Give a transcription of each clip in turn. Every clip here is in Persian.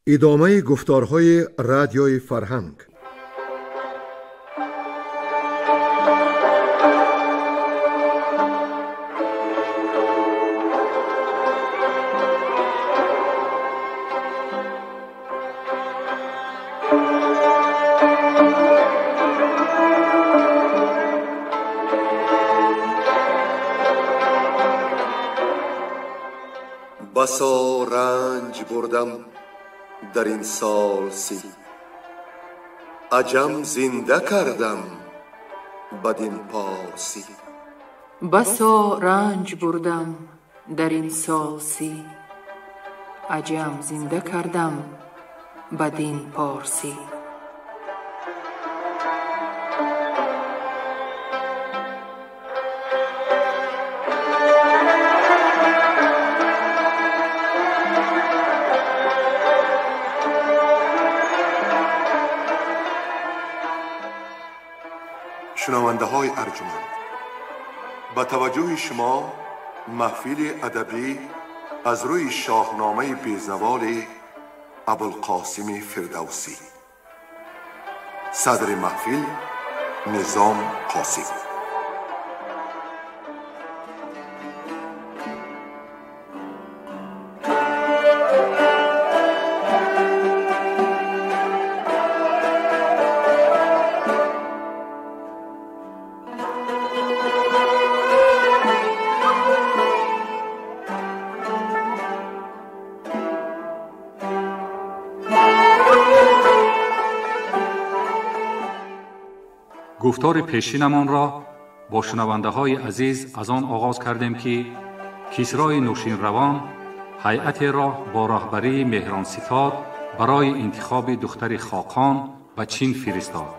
ادامه گفتارهای رادیوی فرهنگ. بسا رنج بردم در این سال سی، عجم زنده کردم بدین پارسی. بسا رنج بردم در این سال سی، عجم زنده کردم بدین پارسی. شنونده های ارجمند، با توجه شما محفل ادبی از روی شاهنامه بیزوال ابوالقاسم فردوسی. صدر محفل نظام قاسم. گفتار پیشینمان را با شنونده های عزیز از آن آغاز کردیم که کسری نوشین روان هیئت را با رهبری مهران ستاد برای انتخاب دختر خاقان به چین فرستاد.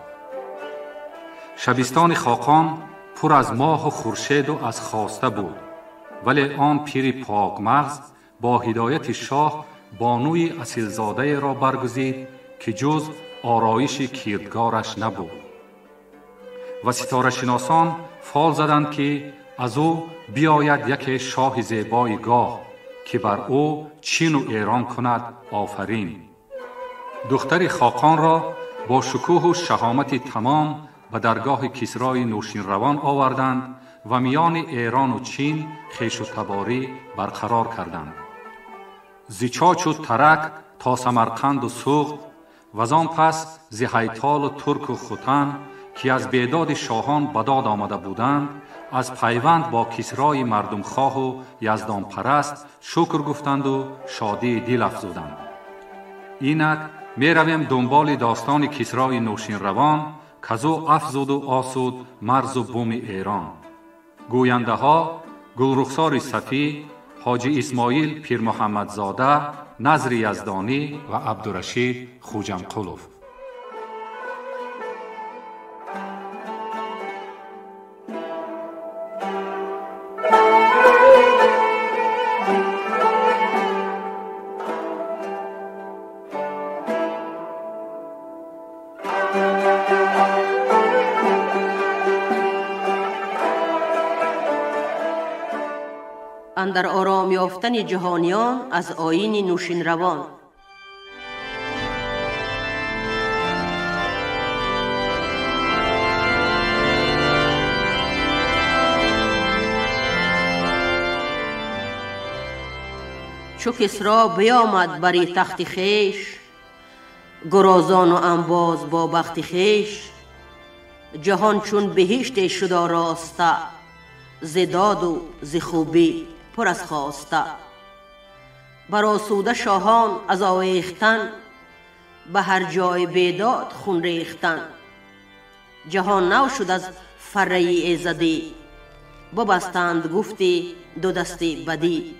شبستان خاقان پر از ماه و خورشید و از خواسته بود، ولی آن پیر پاک مغز با هدایت شاه بانوی اصیلزاده را برگزید که جز آرایش کردگارش نبود. و ستاره شناسان فال زدند که از او بیاید یک شاه زیبای گاه که بر او چین و ایران کند آفرین. دختر خاقان را با شکوه و شهامت تمام به درگاه کسری نوشین روان آوردند و میان ایران و چین خویش و تباری برقرار کردند. ز چاچ و ترک تا سمرقند و سوخت و زان پس ز هیتال و ترک و ختن که از بیداد شاهان بداد آمده بودند، از پیوند با کسری مردم خواه و یزدان پرست شکر گفتند و شادی دل افزودند. اینک می رویم دنبال داستان کسری نوشین روان کزو افزود و آسود مرز و بوم ایران. گوینده ها گلرخسار صفی، حاجی اسماعیل پیر محمد زاده، نظر یزدانی و عبدالرشید خوجمقلوف. اندر آرام یافتن جهانیان از آیین نوشین روان. چو کسری بیامد بری تخت خویش، گرازان و انباز با بخت خویش. جهان چون بهشت شد آراسته، ز داد و ز خوبی پر از خواسته. برآسوده شاهان از آویختن، به هر جای بیداد خون ریختن. جهان نو شد از فره ایزدی، ببستند گفتی دو دستی بدی.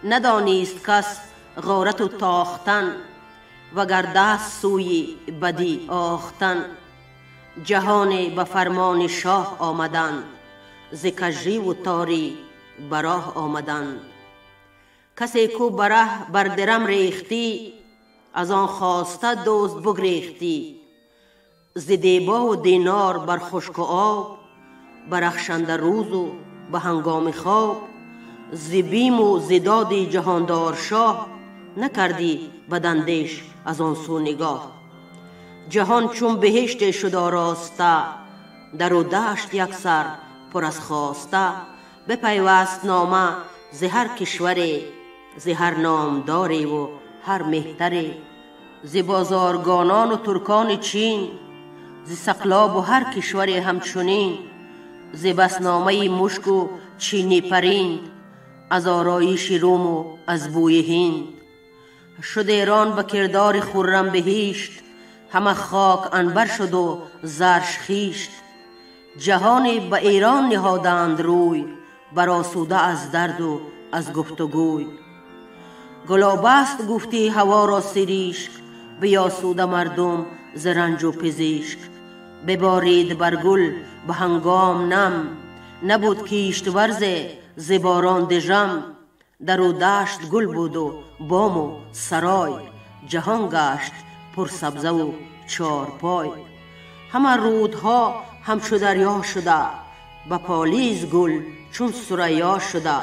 ندانست کس غارت و تاختن، وگر دست سوی بدی آختن. جهان به فرمان شاه آمدند، ز کژی و تاری براه آمدند. کسی کو بره بر درم ریختی، از آن خواسته دزد بگریختی. ز دیبا و دینار بر خشک و آب، برخشنده روز و به هنگام خواب. ز بیم و ز داد جهاندار شاه، نکردی بداندیش از آن سو نگاه. جهان چون بهشت شد آراسته، در و دشت یک سر پر از خواسته. بپیوست نامه ز هر کشوری، ز هر نامداری و هر مهتری. ز بازارگانان و ترکان چین، ز سقلاب و هر کشوری همچنین. ز بسنامه مشک و چینی پرین، از آرایش روم و از بوی هند. شد ایران به کردار خرم بهشت، همه خاک عنبر شد و زرش خیشت. جهانی به ایران نهادند روی، برآسوده از درد و از گفتگوی. گلابست گفتی هوا را سریشک، بیاسوده مردم ز رنج و پزشک. ببارید بر گل به هنگام نم، نبود کیشت ورز ز باران دژم. در و دشت گل بود و بام و سرای، جهان گشت پر سبزه و چارپای. همه رودها همچو دریا شده، به پالیز گل چون ثریا شده.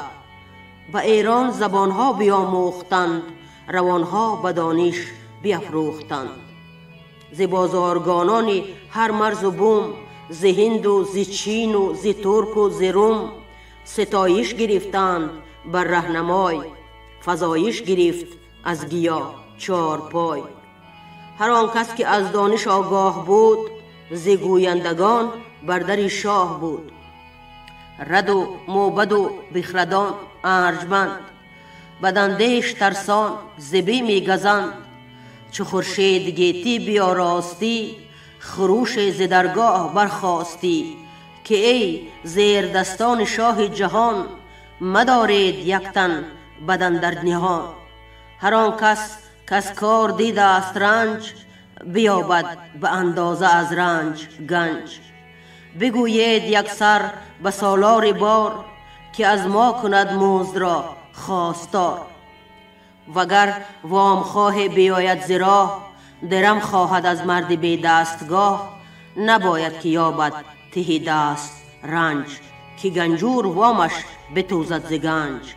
به ایران زبانها بیاموختند، روانها به دانش بیفروختند. ز بازارگانان هر مرز و بوم، ز هند و ز چین و ز ترک و ز روم. ستایش گرفتند بر رهنمای، فزایش گرفت از گیا چارپای. هر آن کس که از دانش آگاه بود، ز گویندگان بر در شاه بود. رد و موبد و بخردان ارجمند، بداندیش ترسان ز بیم گزند. چو خورشید گیتی بیاراستی، خروش ز درگاه برخاستی. که ای زیر دستان شاه جهان، مدارید یک تن بدن در نهان. هر آن کس کس کار دیده است رنج، بیابد به اندازه از رنج گنج. بگویید یک سر به سالار بار، که از ما کند مزد را خواستار. وگر وام خواه بیاید ز راه، درم خواهد از مرد بی دستگاه. نباید که یابد ته دست رنج، که گنجور وامش بتوزد ز گنج.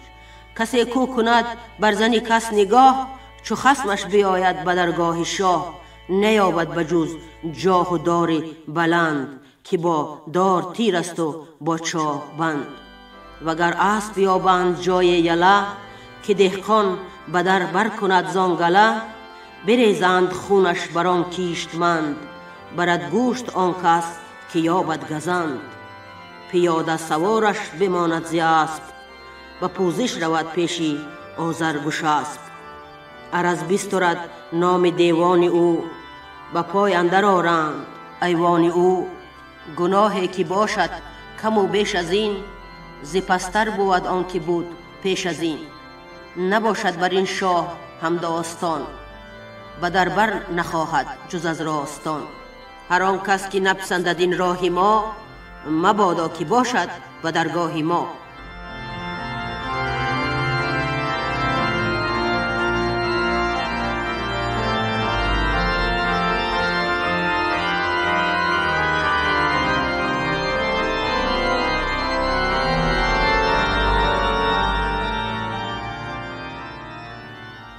کسی کو کند بر زن کس نگاه، چو خصمش بیاید به درگاه شاه. نیابد بجز جاه و دار بلند، که با دار تیر است و با چاه بند. وگر اسب یابند جای یله، که دهقان به در بر کند زانگله. بریزند خونش بر آن کیشتمند، برد گوشت آن کس که یابد گزند. پیاده سوارش بماند ز اسب، به پوزش رود پیشی آذرگشاسپ. عرض بسترد نام دیوان او، به پای اندر آرند ایوان او. گناهی که باشد کم و بیش از این، ز پستر بود آن که بود پیش از این. نباشد بر این شاه هم داستان، و در بر نخواهد جز از راستان. هر آن کس که نپسندد این راه ما، مبادا که باشد و درگاه ما.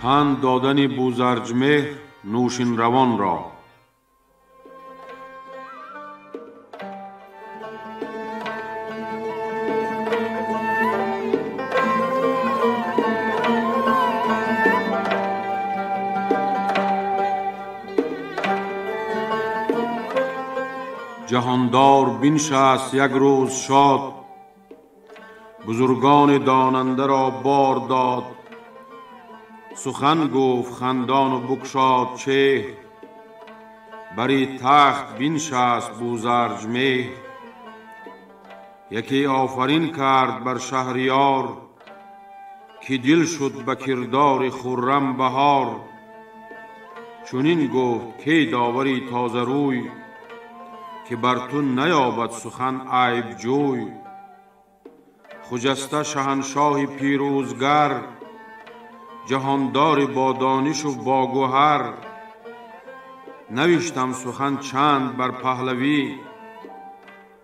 پند دادن بوزرجمهر نوشین روان را. جهاندار بنشست یک روز شاد، بزرگان داننده را بار داد. سخن گفت خندان و بگشاد چهر، بری تخت بنشست بوزرجمهر. یکی آفرین کرد بر شهریار، که دل شد به کردار خرم بهار. چنین گفت که داوری تازه روی، که بر تو نیابد سخن عیب جوی. خجسته شهنشاه پیروزگر، جهاندار با دانش و با گوهر. نوشتم سخن چند بر پهلوی،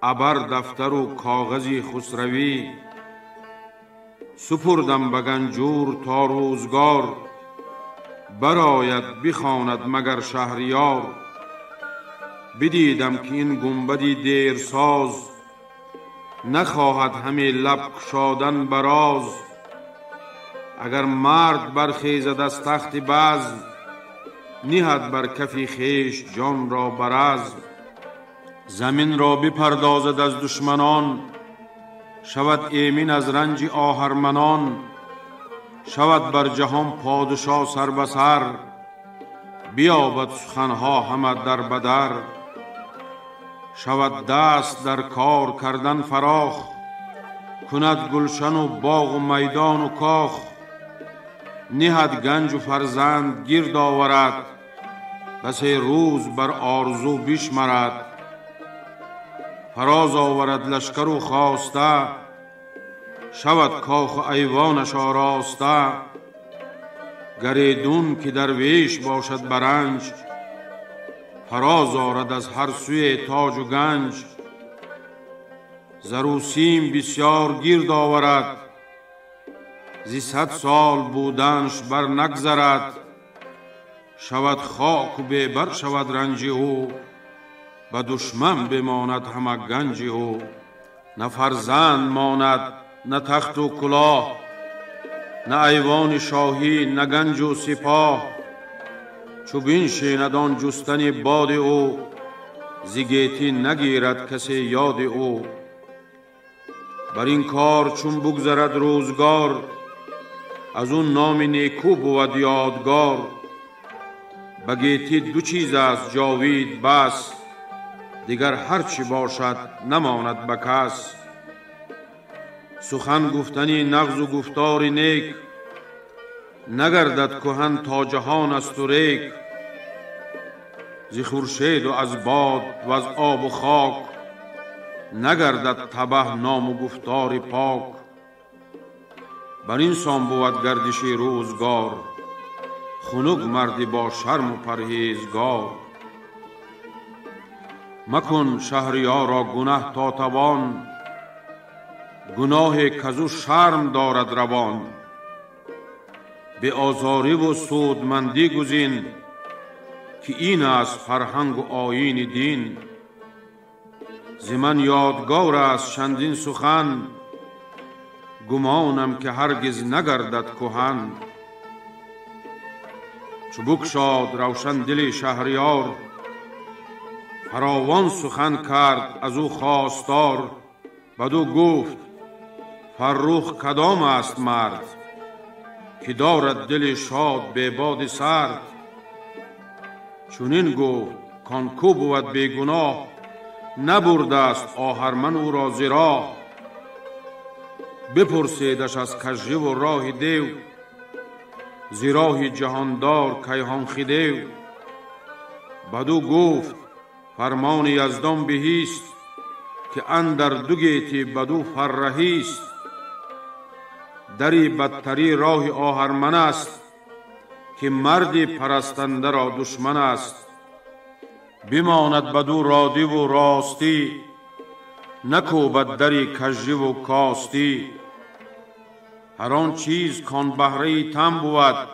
ابر دفتر و کاغذی خسروی. سپردم به گنجور تا روزگار، براید بخواند مگر شهریار. بدیدم که این گنبدی دیرساز، نخواهد همه لب گشادن براز. اگر مرد برخیزد از تخت بزم، نهد بر کف خویش جان را برزم. زمین را بپردازد از دشمنان، شود ایمن از رنج آهرمنان. شود بر جهان پادشاه سر به سر، بیابد سخنها همه در بدر. شود دست در کار کردن فراخ، کند گلشن و باغ و میدان و کاخ. نهد گنج و فرزند گرد آورد، بس روز بر آرزو بشمرد. فراز آورد لشکر و خواسته، شود کاخ و ایوانش آراسته. گریدون که درویش باشد برنج، فراز آرد از هر سوی تاج و گنج. زر و سیم بسیار گرد آورد، زی 100 سال بودنش بر نگذرد. شود خاک و ببر شود رنج او، به دشمن بماند همه گنج او. نه فرزند ماند نه تخت و کلاه، نه ایوان شاهی نه گنج و سپاه. چو بنشیند آن جستن باد او، ز گیتی نگیرد کسی یاد او. بر این کار چون بگذرد روزگار، از اون نام نیکو بود یادگار. به گیتی 2 چیز است جاوید بس، دیگر هرچی باشد نماند به کس. سخن گفتنی نغز و گفتار نیک، نگردد کهن تا جهان است و ریک. ز خورشید و از باد و از آب و خاک، نگردد تبه نام و گفتار پاک. بر این سان بود گردش روزگار، خنک مردی با شرم و پرهیزگار. مکن شهریارا گناه تا توان، گناه کزو شرم دارد روان. به آزاری و سودمندی گزین، که این است فرهنگ و آیین دین. ز من یادگار است چندین سخن، گمانم که هرگز نگردد کهن. چو بگشاد روشن دل شهریار، فراوان سخن کرد از او خواستار. بدو گفت فرخ کدام است مرد، که دارد دل شاد به باد سرد. چونین گفت کان کو بود بیگناه، نبرده است آهرمن او را ز راه. بپرسیدش از کژی و راه دیو، ز راه جهاندار کیهان خدیو. بدو گفت فرمان یزدان بهیست، که اندر 2 گیتی بدو فرهیست. دری بدتری راه آهرمن است، که مردی پرستنده را دشمن است. بماند بدو رادی و راستی، نکوبد دری کژی و کاستی. هر آن چیز کان بهره تن بود،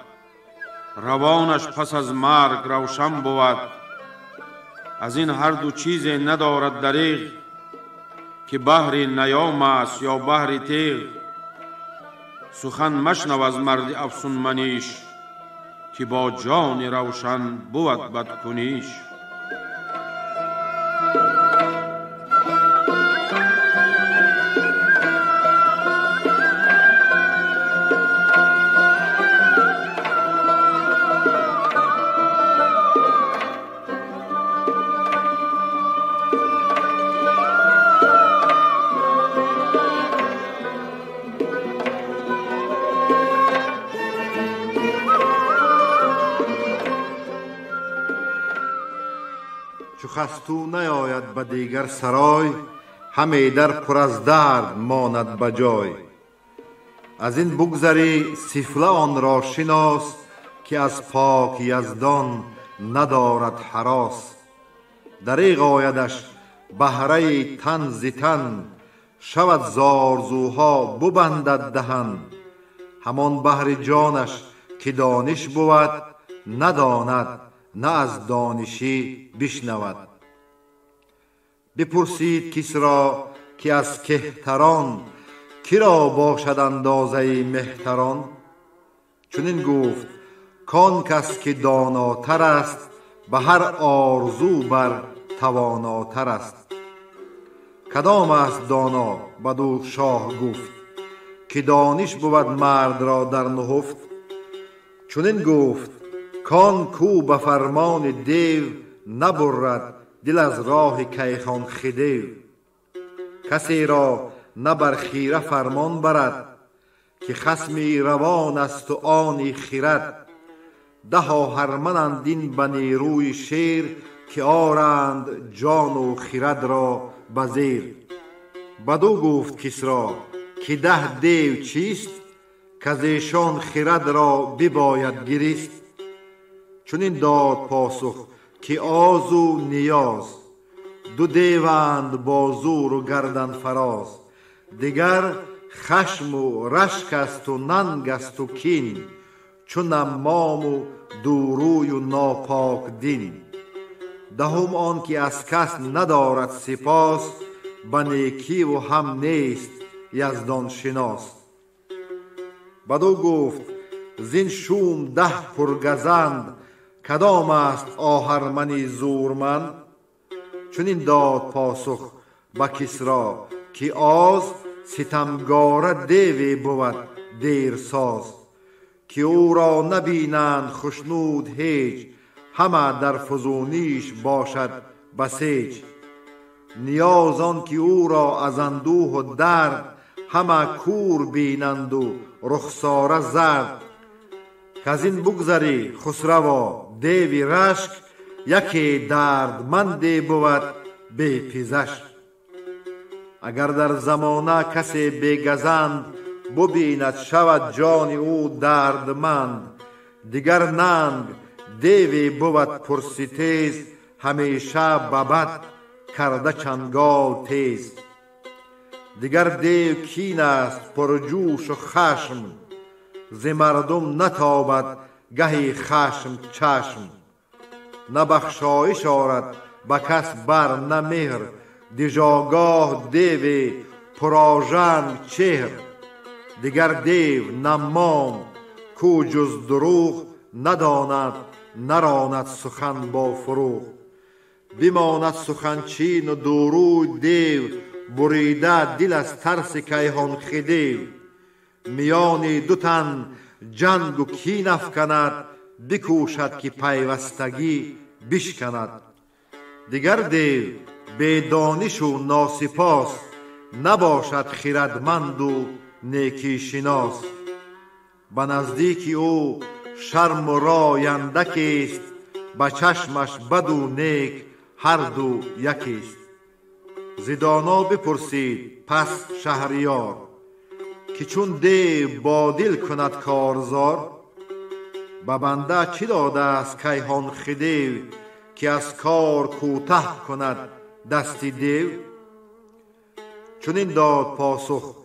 روانش پس از مرگ روشن بود. از این هر 2 چیز ندارد دریغ، که بهر نیام است یا بهر تیغ. سخن مشنو از مرد افسون منیش، که با جان روشن بود بدکنیش. چو خستو نیاید به دیگر سرای، همه در پر از درد ماند به جای. از این بگذری سفله آن را شناس، که از پاک یزدان ندارد هراس. دریغ آیدش بهره تن ز تن، شود زارزوها ببندد دهن. همان بهر جانش که دانش بود، نداند نه از دانشی بشنود. بپرسید کسری که از کهتران کی را باشد اندازه مهتران؟ چنین گفت کان کس که داناتر است به هر آرزو بر تواناتر است. کدام است دانا؟ بدو شاه گفت که دانش بود مرد را در نهفت. چنین گفت کان کو به فرمان دیو نبرد دل از راه کیخان خدیو. کسی را نه بر خیره فرمان برد که خصمی روان است و آنی خرد. ده هرمنند این به نیروی شیر که آرند جان و خرد را به زیر. بدو گفت کسری که 10 دیو چیست کز ایشان خرد را بباید گریست. چنین داد پاسخ که آز و نیاز 2 دیوند با زور و گردن فراز. دیگر خشم و رشک است و ننگ است و کین چون نمام و دوروی و ناپاک دین. دهم آن که از کس ندارد سپاس به نیکی و هم نیست یزدان شناس. بدو گفت زین شوم 10 پرگزند کدام است آهرمنی زورمند؟ چنین داد پاسخ به کسری که آز ستمگاره دیوی بود دیرساز. که او را نبینند خشنود هیچ همه در فزونیش باشد بسیج. نیاز آن که او را از اندوه و درد همه کور بینند و رخساره زرد. که از این بگذری خسروا دیوی رشک یکی دردمندی بود بی پزشک. اگر در زمانه کسی بیگزند ببیند شود جان او دردمند. دیگر ننگ دیوی بود پرستیز همیشه ببد کرده چنگال تیز. دیگر دیو کین است پرجوش و خشم ز مردم نتابد گهی خشم چشم. نه بخشایش آرد به کس بر نه مهر دژآگاه دیوی پرآژنگ چهر. دیگر دیو نمام کو جز دروغ نداند نراند سخن با فروغ. بماند سخن چین و دوروی دیو بریده دل از ترس کیهان خدیو. میان 2 تن جنگ و کین افکند بکوشد که پیوستگی بشکند. دیگر دیو بی دانش و ناسپاس نباشد خردمند و نیکی شناس. به نزدیک او شرم و رای اندکی است به چشمش بد و نیک هر دو یکی است. ز دانا بپرسید پس شهریار که چون دیو با دل کند کارزار. به بنده چی داده است کیهان خدیو که از کار کوته کند دستی دیو؟ چنین داد پاسخ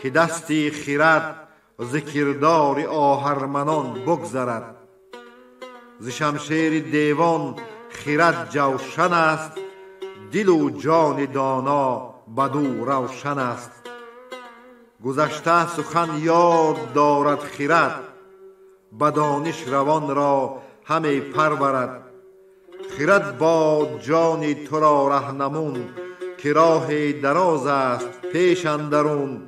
که دستی خرد ز کردار آهرمنان بگذرد. ز شمشیر دیوان خرد جوشن است دل و جان دانا بدو روشن است. گذشته سخن یاد دارد خرد به دانش روان را همه پرورد. خرد باد جان تو را رهنمون که راه دراز است پیش اندرون.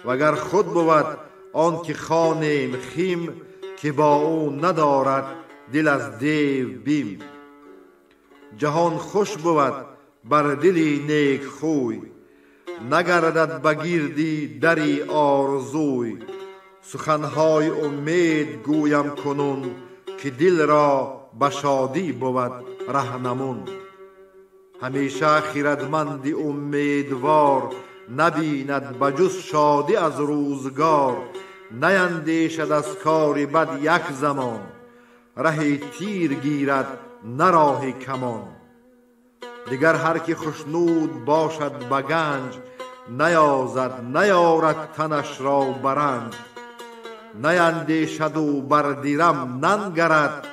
وگر خود بود آن که خوانیم خیم که با او ندارد دل از دیو بیم. جهان خوش بود بر دلی نیک خوی نگردد بگیردی دری آرزوی. سخنهای امید گویم کنون که دل را به شادی بود رهنمون. همیشه خردمند امیدوار نبیند بجز شادی از روزگار. نیندیشد از کار بد یک زمان ره تیر گیرد نه راه کمان. دیگر هر که خشنود باشد به گنج نیازد نیارد تنش را برنج. نیندیشد و بر دیرم ننگرد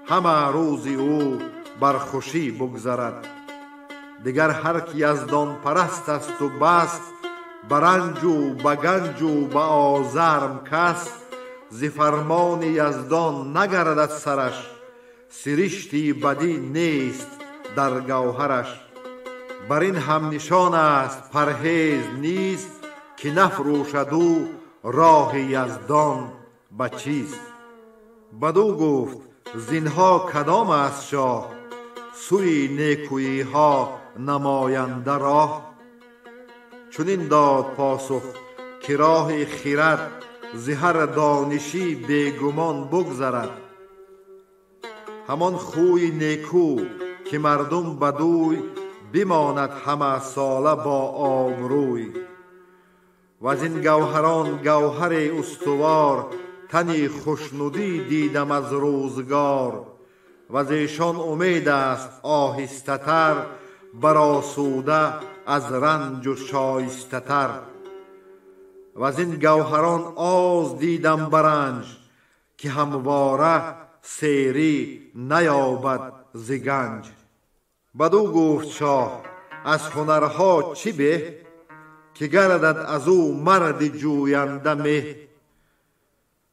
همه روزی او بر خوشی بگذرد. دیگر هر کی یزدان پرست است و بس، برنج و به گنج و به آزرم کس، ز فرمان یزدان نگردد سرش، سرشتی بدی نیست در گوهرش. بر این هم نشان است پرهیز نیست، که نفروشد او راه یزدان به چیست. بدو گفت زینها کدام است شاه، سوی نیکویی ها نماینده راه. چنین داد پاسخ که راه خرد، ز هر دانشی بیگمان بگذرد. همان خوی نیکو که مردم بدوی، بماند همه ساله با آبروی. و از این گوهران گوهر استوار، تنی خوشنودی دیدم از روزگار. و از ایشان امید است آهسته تر، برآسوده از رنج و شایسته تر. و از این گوهران آز دیدم برنج، که همواره سیری نیابد ز گنج. بدو گفت شاه از هنرها چی به، که گردد از او مرد جوینده مه.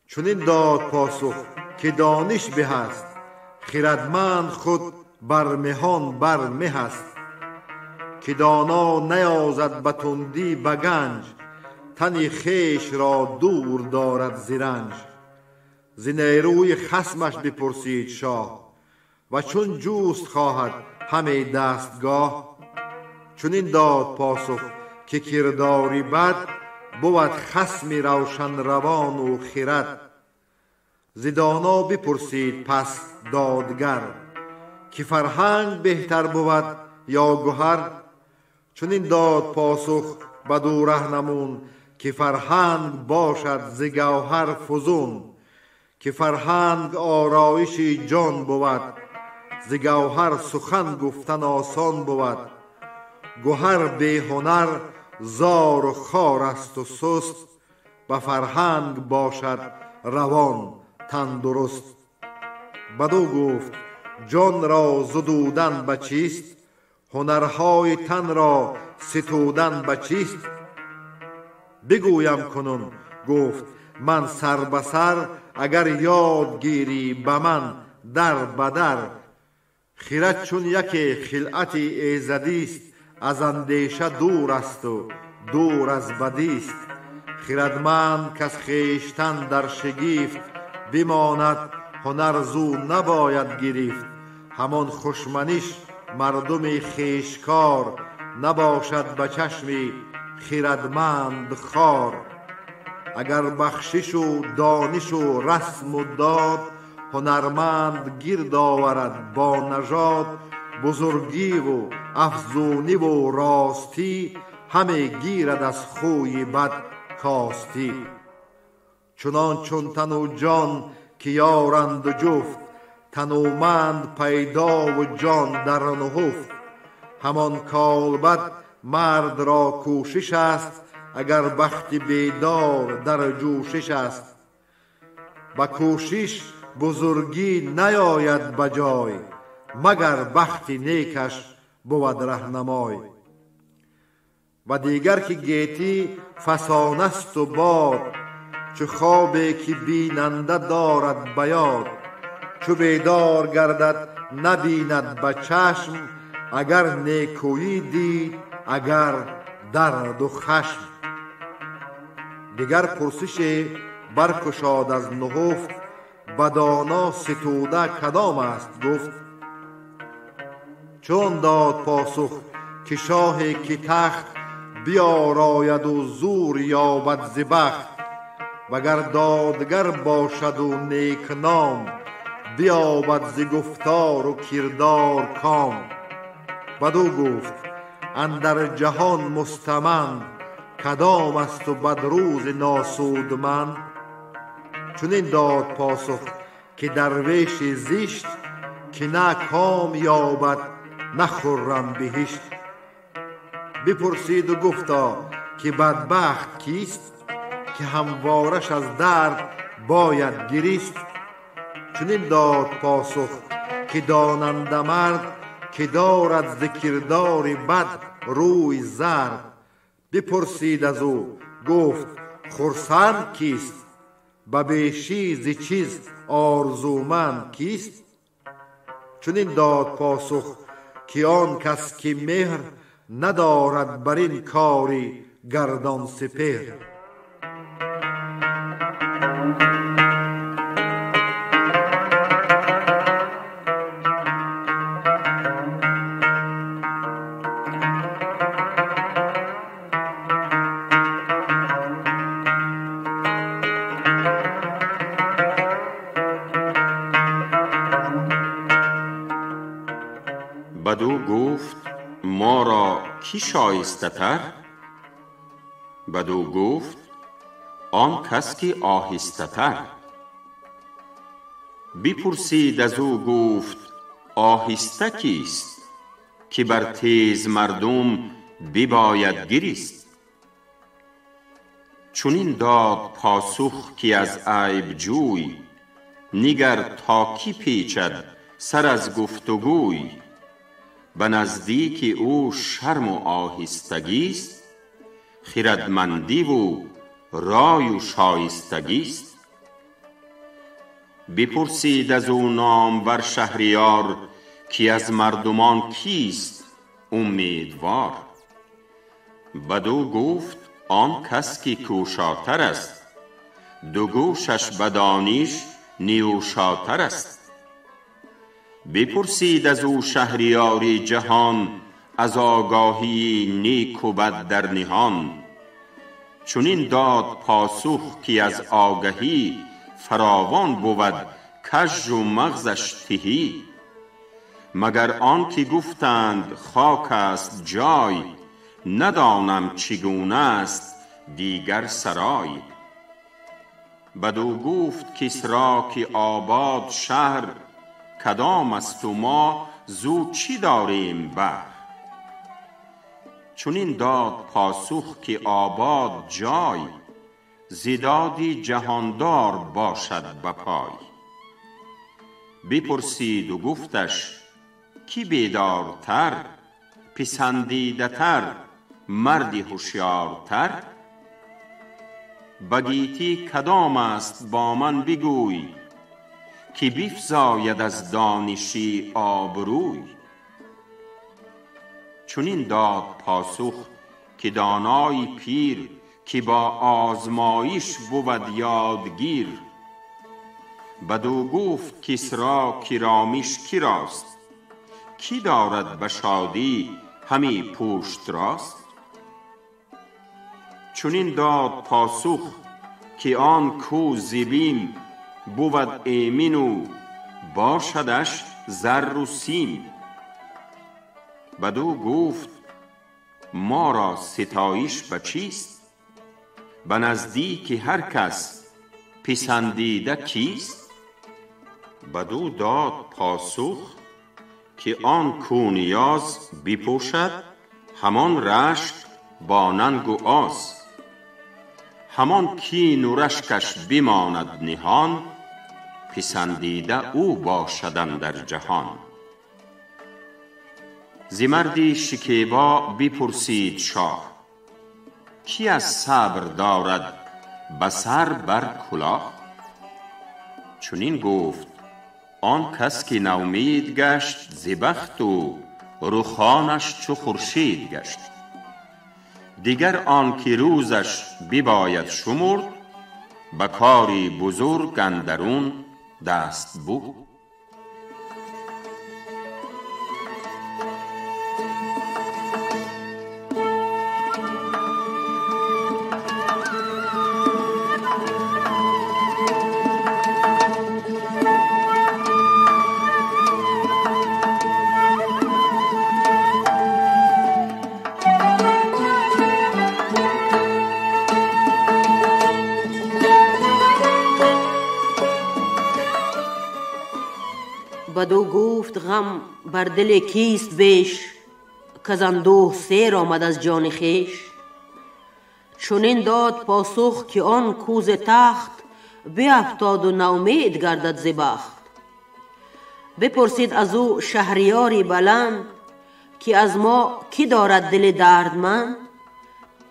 چنین داد پاسخ که دانش به است، خردمند خود بر مهان بر مه است. که دانا نیازد به تندی به گنج، تن خویش را دور دارد ز رنج. ز نیروی خصمش بپرسید شاه، و چون جوست خواهد همه دستگاه. چنین داد پاسخ که کرداری بد، بود خصم روشن روان و خرد. ز دانا بپرسید پس دادگر، که فرهنگ بهتر بود یا گهر. چنین داد پاسخ بدو رهنمون، که فرهنگ باشد ز گوهر فزون. که فرهنگ آرایش جان بود، ز گوهر سخن گفتن آسان بود. گوهر بی هنر زار و خوار است و سست، به فرهنگ باشد روان تندرست. بدو گفت جان را زدودن به چیست، هنرهای تن را ستودن به چیست. بگویم کنون گفت من سر به سر، اگر یاد گیری به من در بدر. خرد چون یک خلعت ایزدی است، از اندیشه دور است و دور از بدی است. خردمند کز خویشتن در شگفت، بماند هنر زو نباید گرفت. همان خوشمنش مردم خویشکار، نباشد به چشم خردمند خوار. اگر بخشش و دانش و رسم و داد، هنرمند گرد آورد با نژاد. بزرگی و افزونی و راستی، همه گیرد از خوی بد کاستی. چنان چون تن و جان که یارند و جفت، تنومند پیدا و جان در نهفت. همان کالبد مرد را کوشش است، اگر بخت بیدار در جوشش است. با کوشش بزرگی نیاید بجای، مگر بخت نیکش بود رهنمای. و دیگر که گیتی فسانه است و باد، چو خوابی که بیننده دارد به یاد. چو بیدار گردد نبیند به چشم، اگر نیکویی دید اگر درد و خشم. دیگر پرسش برکشاد از نهفت، بدانا ستوده کدام است گفت. چون داد پاسخ که شاهی که تخت، بیاراید و زور یابد ز بخت. وگر دادگر باشد و نیک نام، بیابد ز گفتار و کردار کام. بدو گفت اندر جهان مستمند، کدام است و بدروز ناسودمند. چنین داد پاسخ که درویش زشت، که نه کام یابد نه خرم بهشت. بپرسید و گفتا که بدبخت کیست، که هموارش از درد باید گریست. چنین داد پاسخ که داننده مرد که دارد ز کردار بد روی زرد. بپرسید از او گفت خرسند کیست؟ به بیشی ز چیز آرزومند کیست؟ چنین داد پاسخ که آن کس که مهر ندارد بر این کاری گردان سپهر. بدو گفت ما را کی شایسته تر؟ بدو گفت آن کس که آهسته تر. بپرسید از او گفت آهسته کیست؟ که بر تیز مردم بباید گریست. چنین داد پاسخ که از عیب جوی، نگر تا کی پیچد سر از گفتگوی. به نزدیک او شرم و آهستگیست، خردمندی و رای و شایستگیست. بپرسید از او نامور شهریار که از مردمان کیست امیدوار. بدو گفت آن کس که کوشاتر است، دو گوشش به دانش نیوشاتر است. بپرسید از او شهریار جهان، از آگاهی نیک و بد در نهان. چنین داد پاسخ که از آگهی، فراوان بود کژ و مغزش تهی. مگر آن که گفتند خاک است جای، ندانم چگونه است دیگر سرای. بدو گفت کسری که آباد شهر، کدام است و ما زو چی داریم بهر. چنین داد پاسخ که آباد جای، زیدادی جهاندار باشد بپای. بپرسید و گفتش کی بیدارتر، پسندیده تر، مردی هوشیارتر. بگیتی کدام است با من بگوی، که بیفزاید از دانشی آبروی. چنین داد پاسخ که دانای پیر، که با آزمایش بود یادگیر. بدو گفت کسری که رامش کی راست، کی دارد به شادی همی پشت راست. چنین داد پاسخ که آن کو زبیم، بود ایمن و باشدش زر و سیم. بدو گفت ما را ستایش به چیست، به نزدیک هر کس پسندیده کیست. بدو داد پاسخ که آن کو نیاز بپوشد، همان رشک با ننگ و آز. همان کین و رشکش بماند نهان، پسندیده او باشدن در جهان. ز مردی شکیبا بپرسید شاه، کی از صبر دارد به سر بر کلاه. چنین گفت آن کس که نومید گشت ز بخت، و رخانش چو خورشید گشت. دیگر آن که روزش بباید شمرد، به کاری بزرگ اندرون دست بود. بدو گفت غم بر دل کیست بیش، کز اندوه سیر آمد از جان خویش. چنین داد پاسخ که آن کو ز تخت، بیفتاد و نومید گردد ز بخت. بپرسید از او شهریاری بلند که از ما کی دارد دل دردمند؟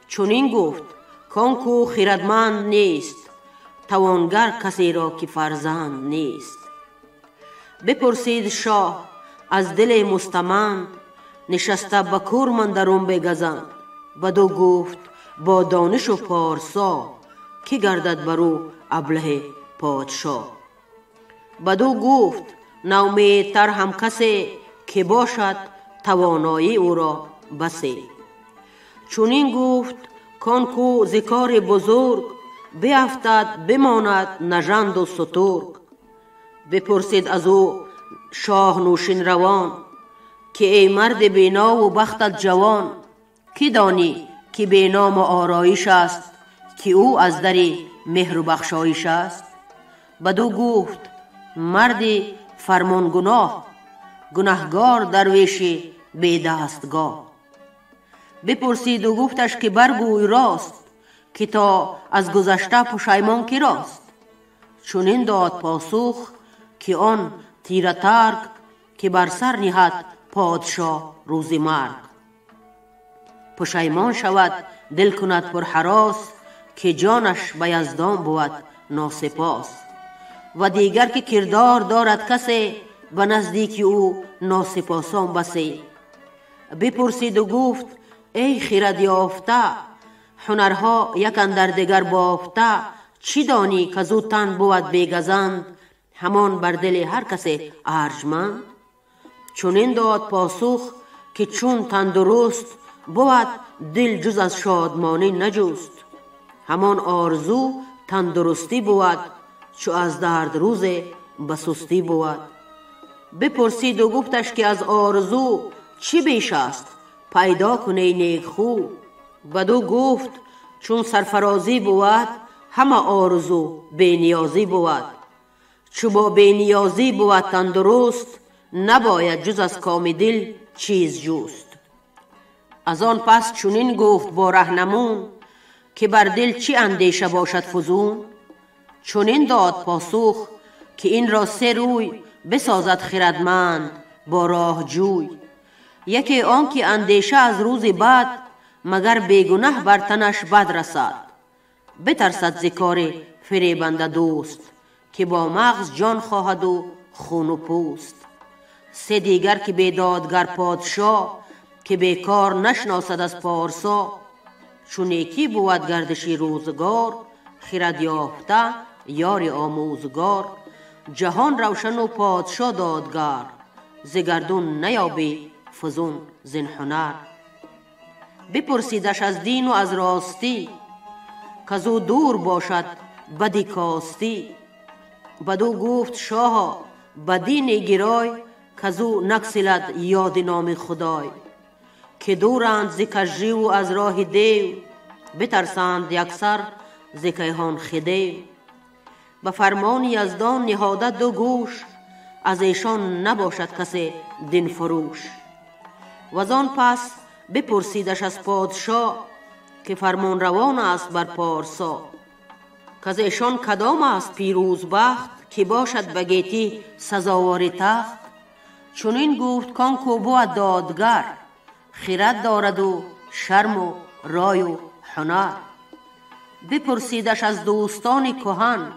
چنین گفت کانکو خردمند نیست، توانگر کسی را که فرزند نیست. بپرسید شاه از دل مستمند، نشسته به کور من درون بگزند. بدو گفت با دانش و پارسا، که گردد برو ابله پادشاه. بدو گفت نومیدتر هم کسی، که باشد توانایی او را بسی. چونین گفت کانکو ذکار بزرگ، بیفتد بماند نژند و سترگ. بپرسید از او شاه نوشین روان، که ای مرد بینا و بختت جوان، کی دانی که بینام و آرایش است، که او از دری مهر و بخشایش است؟ بدو گفت مردی فرمان گناه، گناهگار درویشی بی دستگاه. بپرسید و گفتش که برگوی راست، که تا از گذشته پشیمان کی راست؟ چنین داد پاسخ که آن تیره ترک، که بر سر نهد پادشاه روز مرگ. پشیمان شود دل کند پر هراس، که جانش به یزدان بود ناسپاس. و دیگر که کردار دارد کسی، به نزدیک او ناسپاسان بسی. بپرسید و گفت ای خرد یافته، هنرها یک اندر دگر بافته. چی دانی که زو تن بود بیگزند، همان بر دل هر کسی ارجمند؟ چنین داد پاسخ که چون تندرست، بود دل جز از شادمانی نجست. همان آرزو تندرستی بود، چو از درد روز بسستی بود. بپرسید و گفتش که از آرزو چی بیش است، پیدا کنی نیک خو. بدو گفت چون سرفرازی بود، همه آرزو بینیازی بود. چو با بینیازی بود تندرست، نباید جز از کام دل چیز جوست. از آن پس چنین گفت با رهنمون، که بر دل چی اندیشه باشد فزون؟ چنین داد پاسخ که این را سه روی، بسازد خردمند با راه جوی. یکی آن که اندیشه از روز بد، مگر بیگنه بر تنش بد رسد. بترسد ز کار فریبنده دوست، که با مغز جان خواهد و خون و پوست. سه دیگر که بیدادگر پادشاه، که بیکار نشناسد از پارسا. چون یکی بود گردشی روزگار، خرد یافته یار آموزگار. جهان روشن و پادشاه دادگر، ز گردون نیابی فزون زین هنر. بپرسیدش از دین و از راستی، کزو دور باشد بدی کاستی. بدو گفت شاه بدین گرای، کزو نگسلد یاد نام خدای. که دورند ز کژی و از راه دیو، بترسند یکسر ز کیهان خدیو. به فرمان یزدان نهاده دو گوش، از ایشان نباشد کسی دین فروش. وزان پس بپرسیدش از پادشاه، که فرمان روان است بر پارسا. که از ایشان کدام است پیروز بخت، که باشد بگیتی سزاوار تخت؟ چنین گفت کانکو بود دادگر، خرد دارد و شرم و رای و هنر. بپرسیدش از دوستان کهن،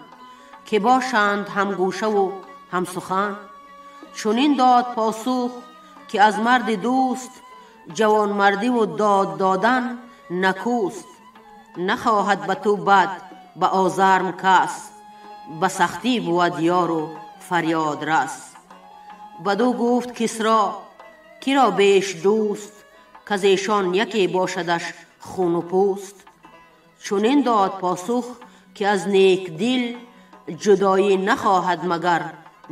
که باشند هم گوشه و هم سخن. چنین داد پاسخ که از مرد دوست، جوان مردی و داد دادن نکوست. نخواهد به تو بد به آزرم کس، به سختی بود یار و فریاد رس. بدو گفت کسرا کی را بیش دوست، که از ایشان یکی باشدش خون و پوست. چنین داد پاسخ که از نیک دل، جدایی نخواهد مگر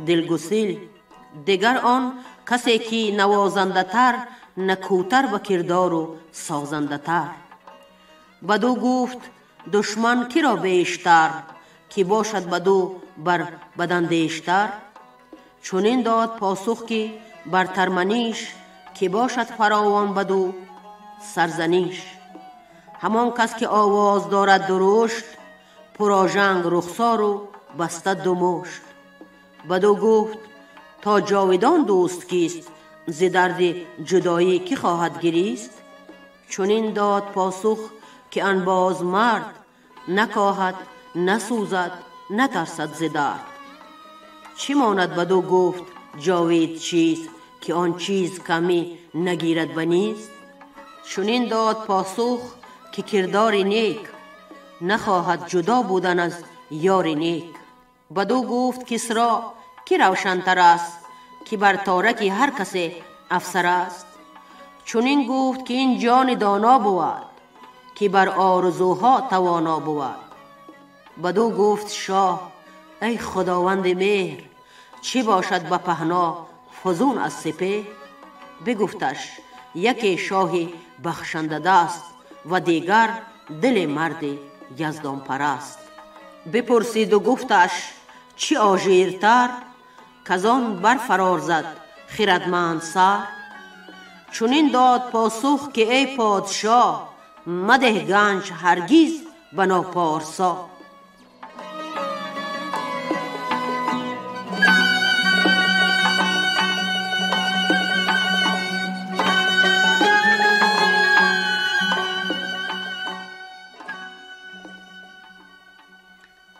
دلگسیل. دیگر آن کسی که نوازنده تر، نکوتر به کردار و سازنده تر. بدو گفت دشمن کی را بیشتر، که باشد بدو بر بداندیشتر. چنین داد پاسخ که بر ترمنیش، که باشد فراوان بدو سرزنیش. همان کس که آواز دارد درشت، پراژنگ رخسار و بسته دو مشت. بدو گفت تا جاودان دوست کیست، ز درد جدایی کی خواهد گریست؟ چنین داد پاسخ که انباز مرد، نکاهد نسوزد نترسد ز درد. چی ماند بدو گفت جاوید چیست، که آن چیز کمی نگیرد و نیست؟ چنین داد پاسخ که کردار نیک، نخواهد جدا بودن از یار نیک. بدو گفت کسرا که روشن‌تر است، که بر تارک هر کس افسر است. چنین گفت که این جان دانا بود، که بر آرزوها توانا بود. بدو گفت شاه ای خداوند مهر، چه باشد به پهنا فزون از سپهر؟ بگفتش یک شاه بخشنده دست، و دیگر دل مرد یزدان پرست. بپرسید و گفتش چی آژیرتر، کزان بر فرار زد خردمند سر. چنین داد پاسخ که ای پادشاه، مده گنج هرگیز به ناپارسا.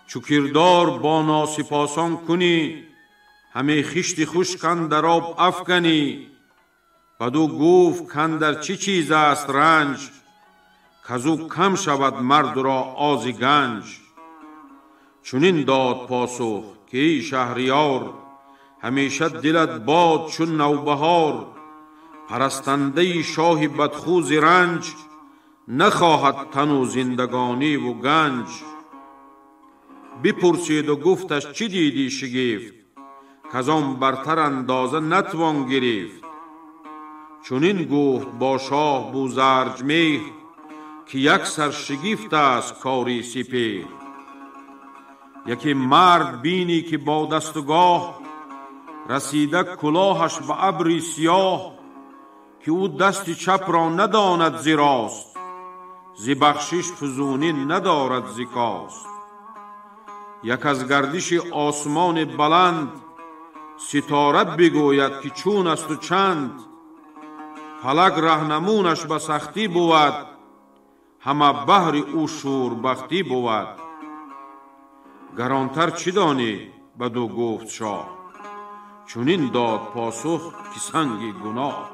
چو کردار با ناسپاسان کنی، همه خشت خوش کاندر آب افکنی. بدو گفت کاندر چه چیز است رنج، کزو کم شود مرد را آز گنج. چنین داد پاسخ که ای شهریار، همیشه دلت باد چون نوبهار. پرستنده شاه بدخوز رنج، نخواهد تن و زندگانی و گنج. بپرسید و گفتش چی دیدی شگفت، کزان برتر اندازه نتوان گرفت. چنین گفت با شاه بوزرج مهر، که یک سر شگفت است کاری سپهر. یکی مرد بینی که با دستگاه، رسیده کلاهش به ابری سیاه. که او دست چپ را نداند ز راست، ز بخشش فزونی ندارد ز کاست. یک از گردش آسمان بلند، ستاره بگوید که چون است و چند. فلک رهنمونش به سختی بود، همه بهر او شوربختی بود. گرانتر چی دانی؟ بدو گفت شاه، چنین داد پاسخ که سنگ گناه.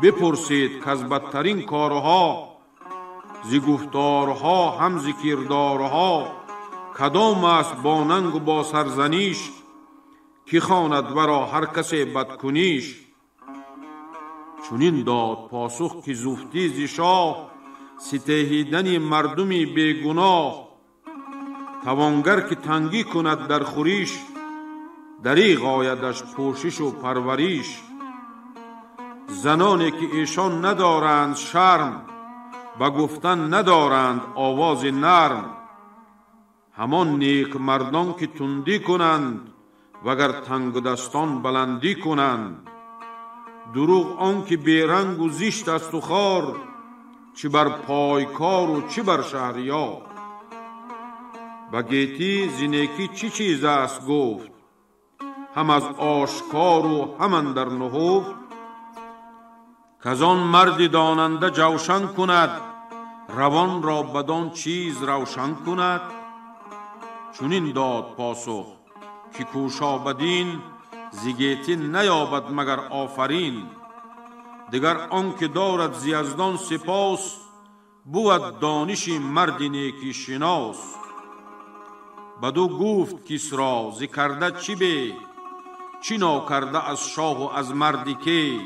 بپرسید که از بدترین کارها، ز گفتارها هم ز کردارها. کدام است با ننگ و با سرزنیش، که خواند ورا هر کس بدکنیش. چنین داد پاسخ که زفتی ز شاه، ستیهیدن مردمی بیگناه. توانگر که تنگی کند در خوریش، دریغ آیدش پوشش و پروریش. زنانی که ایشان ندارند شرم، به گفتن ندارند آواز نرم. همان نیک مردان که تندی کنند، وگر تنگ دستان بلندی کنند. دروغ آن که بیرنگ و زشت است و خوار، چه بر پایکار و چه بر شهریار. به گیتی ز نیکی چه چیز است گفت، هم از آشکار و هم اندر نهفت. کزان مرد داننده جوشن کند، روان را بدان چیز روشن کند. چنین داد پاسخ که کوشا بدین، ز گیتی نیابد مگر آفرین. دگر آن که دارد ز یزدان سپاس، بود دانش مرد نیکی شناس. بدو گفت کسری ز کرده چی به، چی ناکرده از شاه و از مردی که.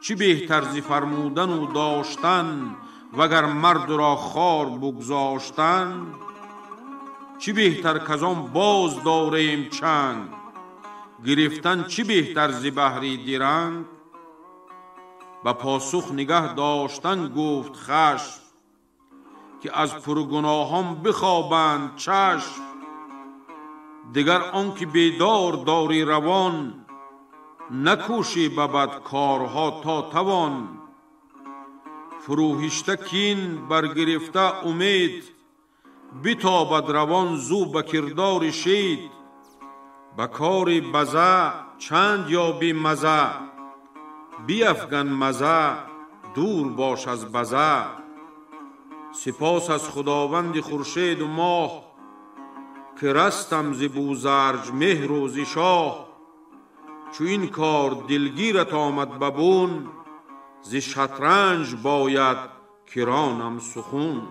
چی بهتر ز فرمودن و داشتن، وگر مرد را خوار بگذاشتن. چی بهتر کزان باز داریم چنگ، گرفتن چی بهتر ز بهر درنگ. به پاسخ نگه داشتن گفت خشم، که از پرگناهان بخوابند چشم. دگر آنکه بیدار داری روان، نکوشی به بد کارها تا توان. فروهشته کین برگرفته امید، بتابد روان زو به کردار شید. بکاری بزه چند یا بی مزه، بیفگن مزه دور باش از بزه. سپاس از خداوند خورشید و ماه، که رستم ز بوزرج مهر و ز شاه. چو این کار دلگیرت آمد ببون، ز شطرنج باید کرانم سخون.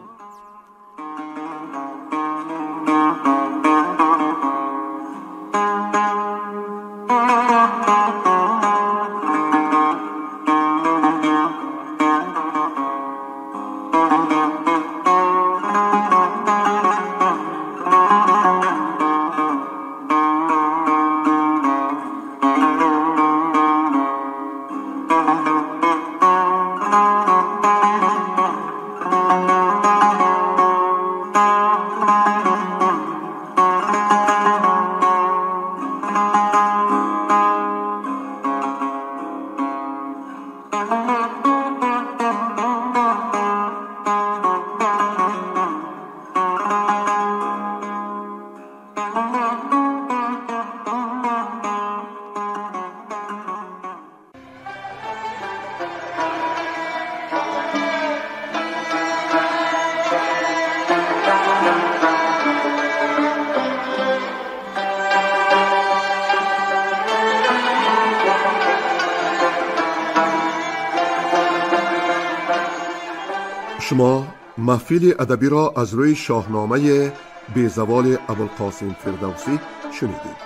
شما محفل ادبی را از روی شاهنامه بیزوال ابوالقاسم فردوسی شنیدید.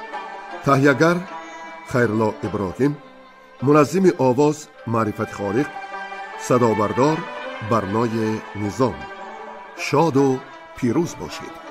تهیه‌گر خیرالله ابراهیم، منظم آواز معرفت خالق، صدا بردار برنای نظام. شاد و پیروز باشید.